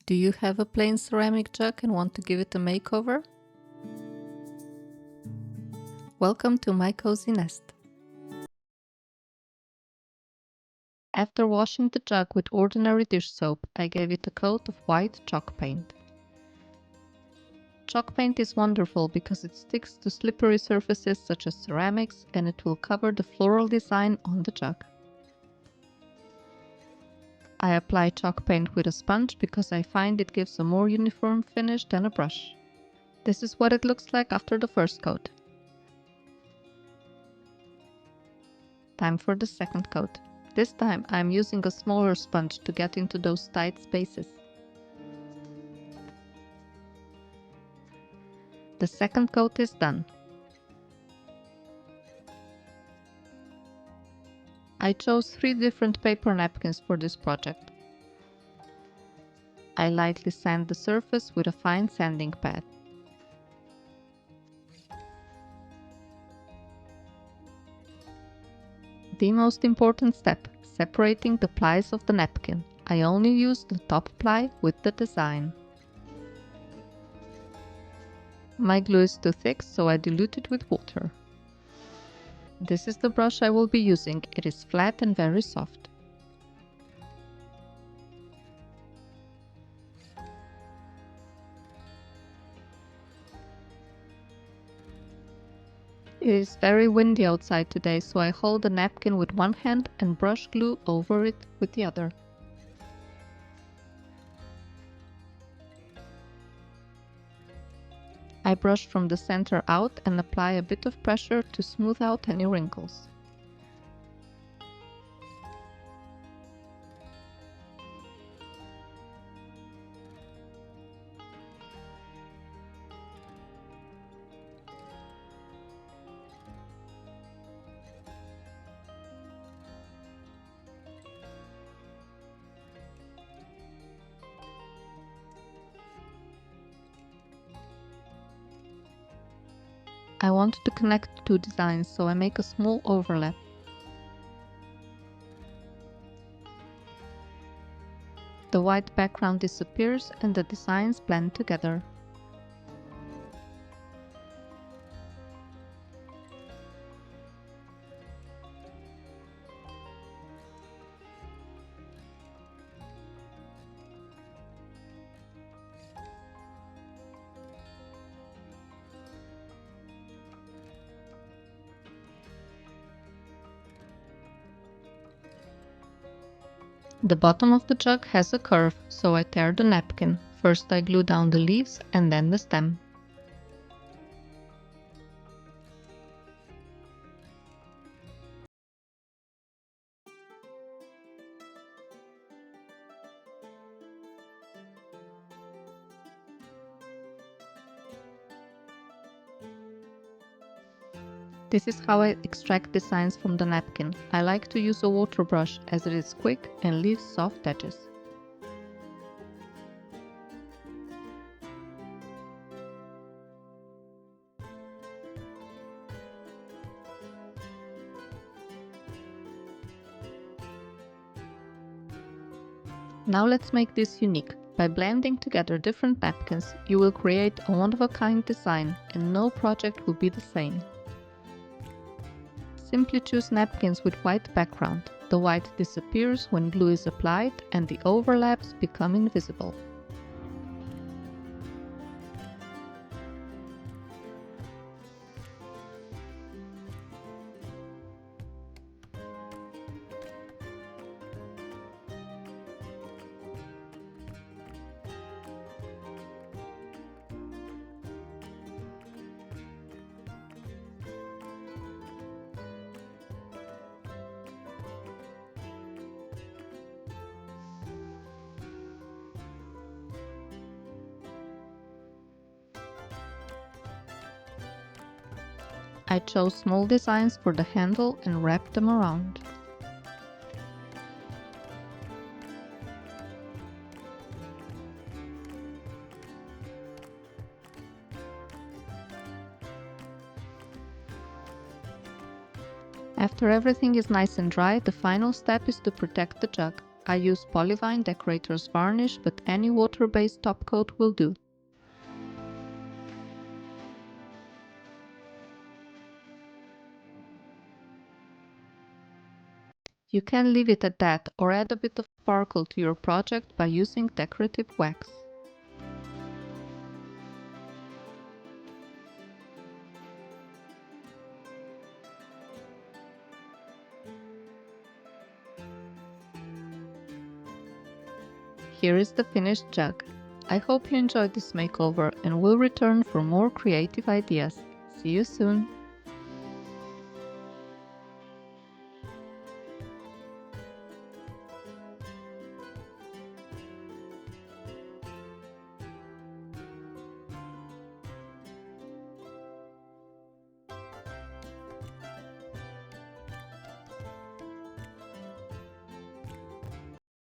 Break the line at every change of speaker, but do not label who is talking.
Do you have a plain ceramic jug and want to give it a makeover? Welcome to my cozy nest. After washing the jug with ordinary dish soap, I gave it a coat of white chalk paint. Chalk paint is wonderful because it sticks to slippery surfaces such as ceramics, and it will cover the floral design on the jug. I apply chalk paint with a sponge because I find it gives a more uniform finish than a brush. This is what it looks like after the first coat. Time for the second coat. This time I am using a smaller sponge to get into those tight spaces. The second coat is done. I chose 3 different paper napkins for this project. I lightly sand the surface with a fine sanding pad. The most important step, separating the plies of the napkin. I only use the top ply with the design. My glue is too thick, so I dilute it with water. This is the brush I will be using. It is flat and very soft. It is very windy outside today, so I hold the napkin with one hand and brush glue over it with the other. I brush from the center out and apply a bit of pressure to smooth out any wrinkles. I want to connect the 2 designs, so I make a small overlap. The white background disappears and the designs blend together. The bottom of the jug has a curve, so I tear the napkin. First I glue down the leaves and then the stem. This is how I extract designs from the napkin. I like to use a water brush as it is quick and leaves soft edges. Now let's make this unique. By blending together different napkins, you will create a one-of-a-kind design and no project will be the same. Simply choose napkins with white background. The white disappears when glue is applied and the overlaps become invisible. I chose small designs for the handle and wrapped them around. After everything is nice and dry, the final step is to protect the jug. I use Polyvine Decorator's Varnish, but any water-based top coat will do. You can leave it at that or add a bit of sparkle to your project by using decorative wax. Here is the finished jug. I hope you enjoyed this makeover and will return for more creative ideas. See you soon!